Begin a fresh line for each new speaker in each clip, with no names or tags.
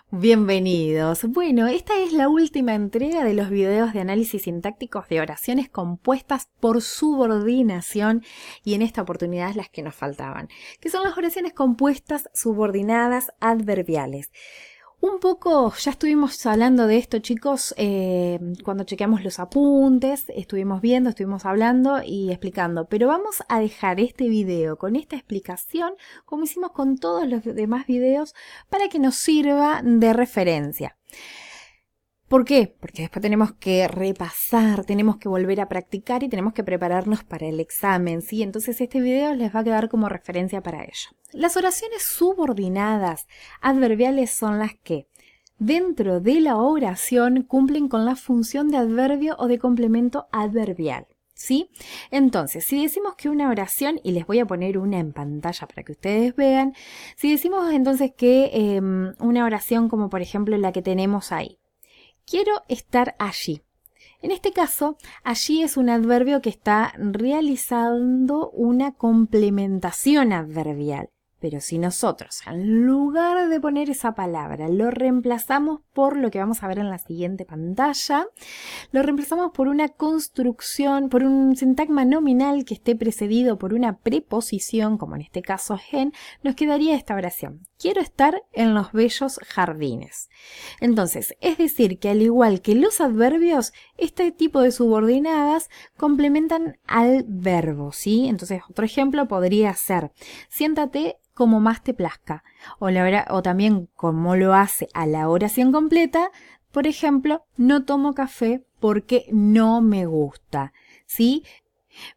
Bienvenidos. Bueno, esta es la última entrega de los videos de análisis sintácticos de oraciones compuestas por subordinación y en esta oportunidad las que nos faltaban, que son las oraciones compuestas subordinadas adverbiales. Un poco, ya estuvimos hablando de esto, chicos, cuando chequeamos los apuntes, estuvimos viendo, estuvimos hablando y explicando, pero vamos a dejar este video con esta explicación, como hicimos con todos los demás videos, para que nos sirva de referencia. ¿Por qué? Porque después tenemos que repasar, tenemos que volver a practicar y tenemos que prepararnos para el examen, ¿sí? Entonces este video les va a quedar como referencia para ello. Las oraciones subordinadas adverbiales son las que dentro de la oración cumplen con la función de adverbio o de complemento adverbial, ¿sí? Entonces, si decimos que una oración, y les voy a poner una en pantalla para que ustedes vean, si decimos entonces que una oración como por ejemplo la que tenemos ahí, quiero estar allí. En este caso, allí es un adverbio que está realizando una complementación adverbial. Pero si nosotros, en lugar de poner esa palabra, lo reemplazamos por lo que vamos a ver en la siguiente pantalla, lo reemplazamos por una construcción, por un sintagma nominal que esté precedido por una preposición, como en este caso en, nos quedaría esta oración. Quiero estar en los bellos jardines. Entonces, es decir, que al igual que los adverbios, este tipo de subordinadas complementan al verbo, ¿sí? Entonces, otro ejemplo podría ser, siéntate como más te plazca, o también como lo hace a la oración completa, por ejemplo, no tomo café porque no me gusta, ¿sí?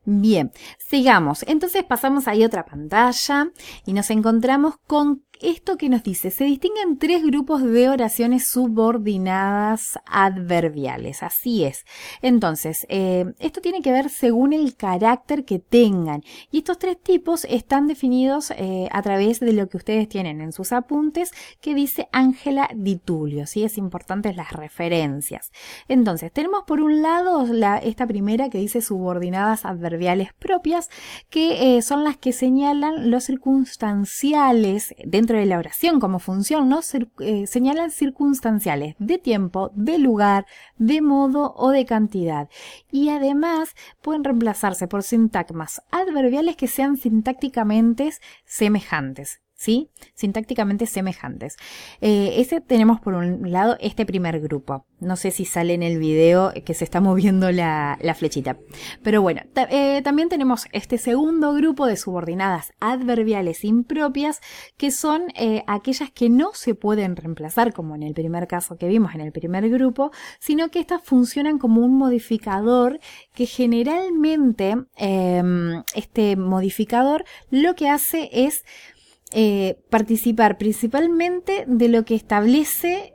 Bien, sigamos. Entonces pasamos ahí a otra pantalla y nos encontramos con esto que nos dice, se distinguen tres grupos de oraciones subordinadas adverbiales, así es. Entonces, esto tiene que ver según el carácter que tengan y estos tres tipos están definidos a través de lo que ustedes tienen en sus apuntes que dice Ángela Di Tullio, ¿sí? Es importante las referencias. Entonces, tenemos por un lado esta primera que dice subordinadas adverbiales propias, que son las que señalan los circunstanciales dentro de la oración como función, ¿no? Señalan circunstanciales de tiempo, de lugar, de modo o de cantidad. Y además pueden reemplazarse por sintagmas adverbiales que sean sintácticamente semejantes. ¿Sí? Sintácticamente semejantes. Ese tenemos por un lado este primer grupo. No sé si sale en el video que se está moviendo la flechita. Pero bueno, también tenemos este segundo grupo de subordinadas adverbiales impropias, que son aquellas que no se pueden reemplazar, como en el primer caso que vimos en el primer grupo, sino que estas funcionan como un modificador que generalmente este modificador lo que hace es participar principalmente de lo que establece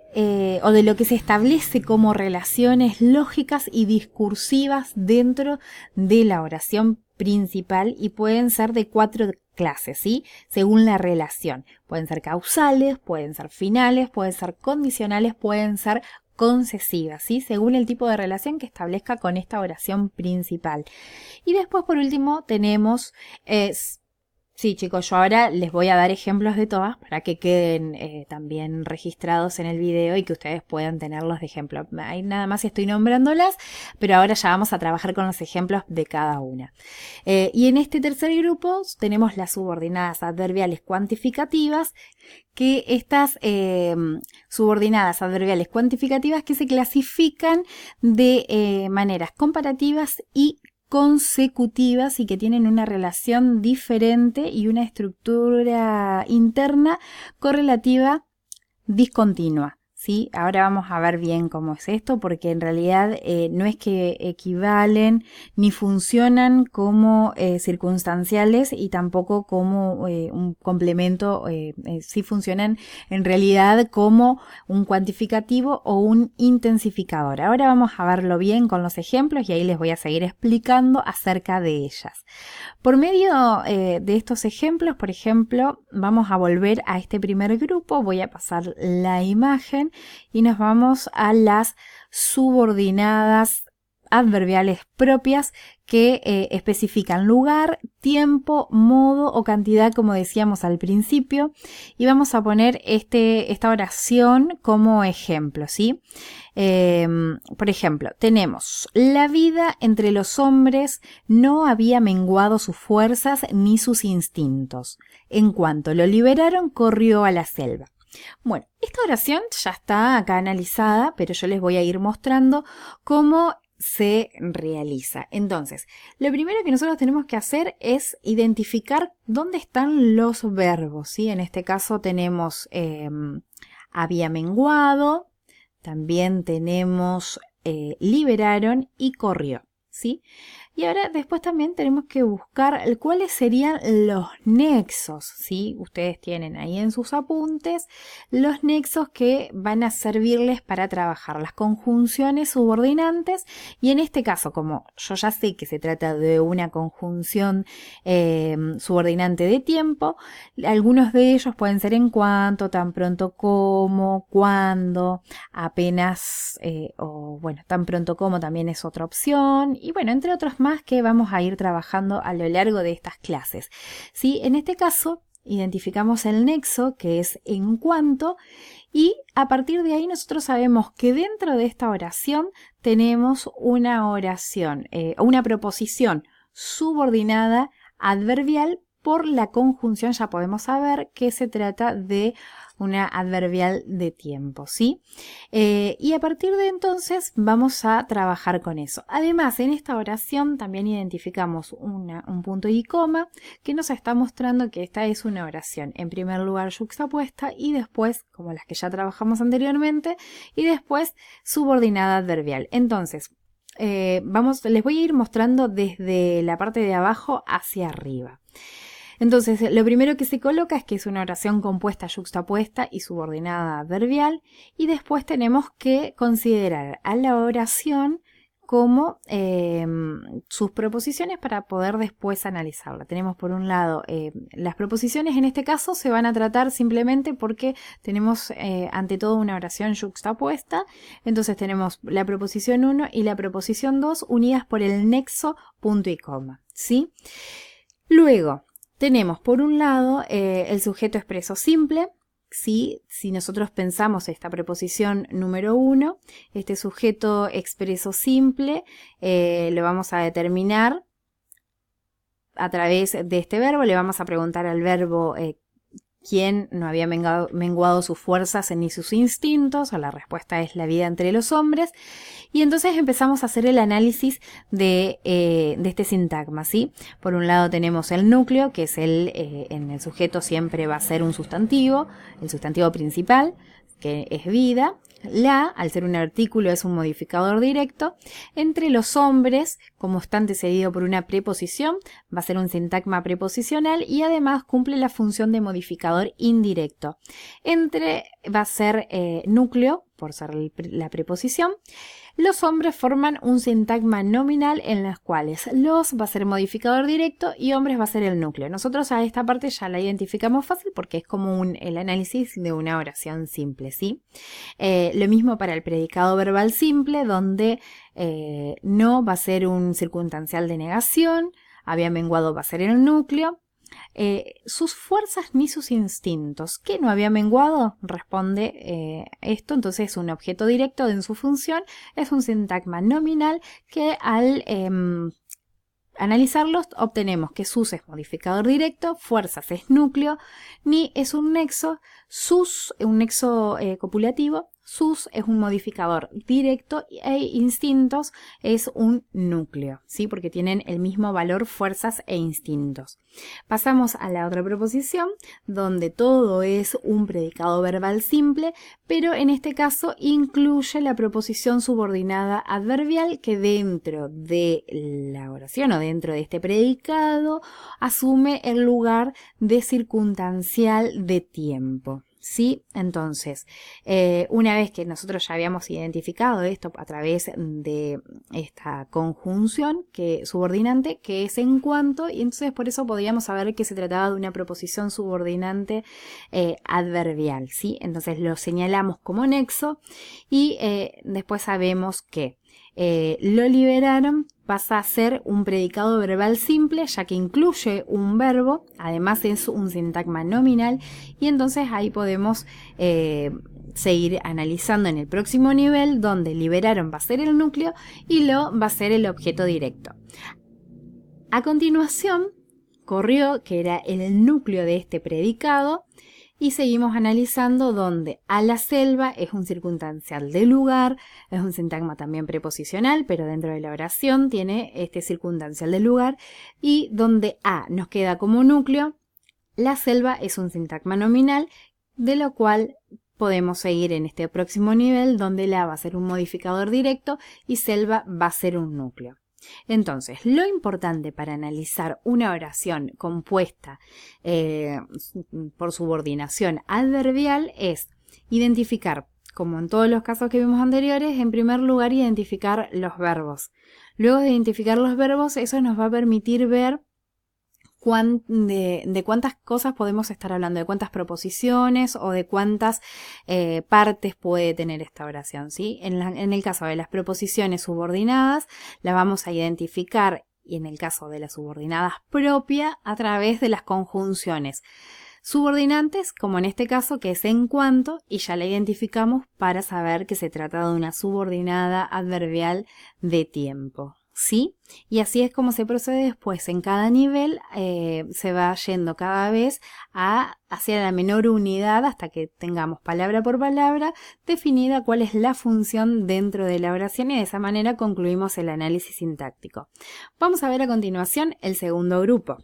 o de lo que se establece como relaciones lógicas y discursivas dentro de la oración principal y pueden ser de 4 clases, ¿sí? Según la relación. Pueden ser causales, pueden ser finales, pueden ser condicionales, pueden ser concesivas, ¿sí? Según el tipo de relación que establezca con esta oración principal. Y después, por último, tenemos sí, chicos, yo ahora les voy a dar ejemplos de todas para que queden también registrados en el video y que ustedes puedan tenerlos de ejemplo. Ahí nada más estoy nombrándolas, pero ahora ya vamos a trabajar con los ejemplos de cada una. Y en este tercer grupo tenemos las subordinadas adverbiales cuantificativas, que estas subordinadas adverbiales cuantificativas que se clasifican de maneras comparativas y consecutivas y que tienen una relación diferente y una estructura interna correlativa discontinua. ¿Sí? Ahora vamos a ver bien cómo es esto, porque en realidad no es que equivalen ni funcionan como circunstanciales y tampoco como un complemento, sí funcionan en realidad como un cuantificativo o un intensificador. Ahora vamos a verlo bien con los ejemplos y ahí les voy a seguir explicando acerca de ellas. Por medio de estos ejemplos, por ejemplo, vamos a volver a este primer grupo, voy a pasar la imagen y nos vamos a las subordinadas adverbiales propias que especifican lugar, tiempo, modo o cantidad, como decíamos al principio. Y vamos a poner esta oración como ejemplo, ¿sí? Por ejemplo, tenemos: la vida entre los hombres no había menguado sus fuerzas ni sus instintos. En cuanto lo liberaron, corrió a la selva. Bueno, esta oración ya está acá analizada, pero yo les voy a ir mostrando cómo se realiza. Entonces, lo primero que nosotros tenemos que hacer es identificar dónde están los verbos, ¿sí? En este caso tenemos había menguado, también tenemos liberaron y corrió, ¿sí? Y ahora después también tenemos que buscar cuáles serían los nexos, ¿sí? Ustedes tienen ahí en sus apuntes los nexos que van a servirles para trabajar las conjunciones subordinantes, y en este caso, como yo ya sé que se trata de una conjunción subordinante de tiempo, algunos de ellos pueden ser en cuanto, tan pronto como, cuando, apenas o bueno, tan pronto como también es otra opción, y bueno, entre otros más que vamos a ir trabajando a lo largo de estas clases, ¿sí? En este caso identificamos el nexo, que es en cuanto, y a partir de ahí nosotros sabemos que dentro de esta oración tenemos una oración, una proposición subordinada adverbial por la conjunción. Ya podemos saber que se trata de una adverbial de tiempo, ¿sí? Y a partir de entonces vamos a trabajar con eso. Además, en esta oración también identificamos un punto y coma que nos está mostrando que esta es una oración, en primer lugar yuxtapuesta y después, como las que ya trabajamos anteriormente, y después subordinada adverbial. Entonces, les voy a ir mostrando desde la parte de abajo hacia arriba. Entonces, lo primero que se coloca es que es una oración compuesta, yuxtapuesta y subordinada adverbial, y después tenemos que considerar a la oración como sus preposiciones para poder después analizarla. Tenemos por un lado las preposiciones, en este caso se van a tratar simplemente porque tenemos ante todo una oración yuxtapuesta, entonces tenemos la preposición 1 y la preposición 2 unidas por el nexo punto y coma, ¿sí? Luego tenemos por un lado el sujeto expreso simple, ¿sí? Si nosotros pensamos esta preposición número 1, este sujeto expreso simple lo vamos a determinar a través de este verbo. Le vamos a preguntar al verbo quién no había menguado sus fuerzas ni sus instintos, o la respuesta es la vida entre los hombres. Y entonces empezamos a hacer el análisis de este sintagma, ¿sí? Por un lado tenemos el núcleo, que es en el sujeto siempre va a ser un sustantivo, el sustantivo principal, que es vida. La, al ser un artículo, es un modificador directo. Entre los hombres, como está antecedido por una preposición, va a ser un sintagma preposicional y además cumple la función de modificador indirecto. Entre va a ser núcleo, por ser la preposición. Los hombres forman un sintagma nominal en los cuales los va a ser modificador directo y hombres va a ser el núcleo. Nosotros a esta parte ya la identificamos fácil porque es como el análisis de una oración simple, ¿sí? Lo mismo para el predicado verbal simple, donde no va a ser un circunstancial de negación, había menguado va a ser el núcleo. Sus fuerzas ni sus instintos. ¿Qué no había menguado? Responde esto, entonces es un objeto directo en su función, es un sintagma nominal que al analizarlos obtenemos que sus es modificador directo, fuerzas es núcleo, ni es un nexo, sus un nexo copulativo, sus es un modificador directo e instintos es un núcleo, ¿sí? Porque tienen el mismo valor fuerzas e instintos. Pasamos a la otra proposición, donde todo es un predicado verbal simple, pero en este caso incluye la proposición subordinada adverbial que dentro de la oración o dentro de este predicado asume el lugar de circunstancial de tiempo. ¿Sí? Entonces, una vez que nosotros ya habíamos identificado esto a través de esta conjunción subordinante, que es en cuanto, y entonces por eso podíamos saber que se trataba de una proposición subordinante adverbial, ¿sí? Entonces lo señalamos como nexo y después sabemos que lo liberaron pasa a ser un predicado verbal simple, ya que incluye un verbo, además es un sintagma nominal, y entonces ahí podemos seguir analizando en el próximo nivel, donde liberaron va a ser el núcleo y lo va a ser el objeto directo. A continuación, corrió, que era el núcleo de este predicado, y seguimos analizando donde a la selva es un circunstancial de lugar, es un sintagma también preposicional, pero dentro de la oración tiene este circunstancial de lugar, y donde a nos queda como núcleo, la selva es un sintagma nominal, de lo cual podemos seguir en este próximo nivel, donde la va a ser un modificador directo y selva va a ser un núcleo. Entonces, lo importante para analizar una oración compuesta por subordinación adverbial es identificar, como en todos los casos que vimos anteriores, en primer lugar identificar los verbos. Luego de identificar los verbos, eso nos va a permitir ver de cuántas cosas podemos estar hablando, de cuántas proposiciones o de cuántas partes puede tener esta oración, ¿sí? En el caso de las proposiciones subordinadas, las vamos a identificar, y en el caso de las subordinadas propias, a través de las conjunciones subordinantes, como en este caso, que es en cuanto, y ya la identificamos para saber que se trata de una subordinada adverbial de tiempo. ¿Sí? Y así es como se procede después. En cada nivel se va yendo cada vez hacia la menor unidad hasta que tengamos palabra por palabra definida cuál es la función dentro de la oración, y de esa manera concluimos el análisis sintáctico. Vamos a ver a continuación el segundo grupo.